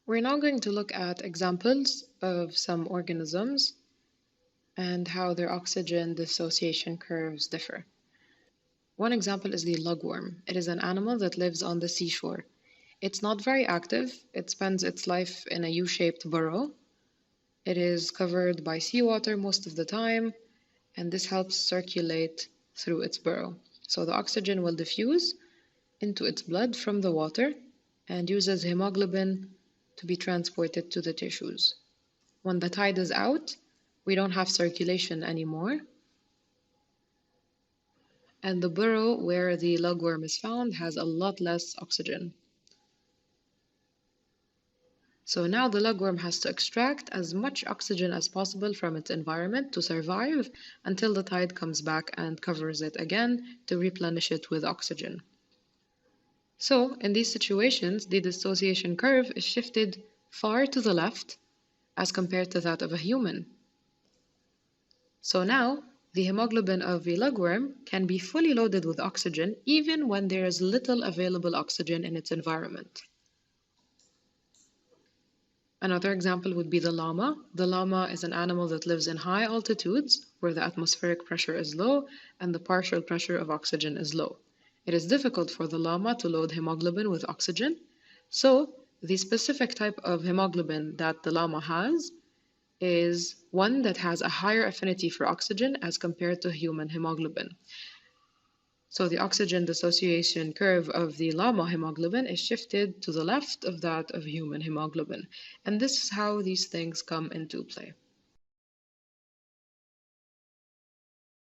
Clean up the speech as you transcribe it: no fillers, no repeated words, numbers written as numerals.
We're now going to look at examples of some organisms and how their oxygen dissociation curves differ. One example is the lugworm. It is an animal that lives on the seashore. It's not very active. It spends its life in a U-shaped burrow. It is covered by seawater most of the time, and this helps circulate through its burrow. So the oxygen will diffuse into its blood from the water and uses hemoglobin to be transported to the tissues. When the tide is out, we don't have circulation anymore, and the burrow where the lugworm is found has a lot less oxygen. So now the lugworm has to extract as much oxygen as possible from its environment to survive until the tide comes back and covers it again to replenish it with oxygen. So in these situations, the dissociation curve is shifted far to the left as compared to that of a human. So now the hemoglobin of a lugworm can be fully loaded with oxygen even when there is little available oxygen in its environment. Another example would be the llama. The llama is an animal that lives in high altitudes where the atmospheric pressure is low and the partial pressure of oxygen is low. It is difficult for the llama to load hemoglobin with oxygen, so the specific type of hemoglobin that the llama has is one that has a higher affinity for oxygen as compared to human hemoglobin. So the oxygen dissociation curve of the llama hemoglobin is shifted to the left of that of human hemoglobin. And this is how these things come into play.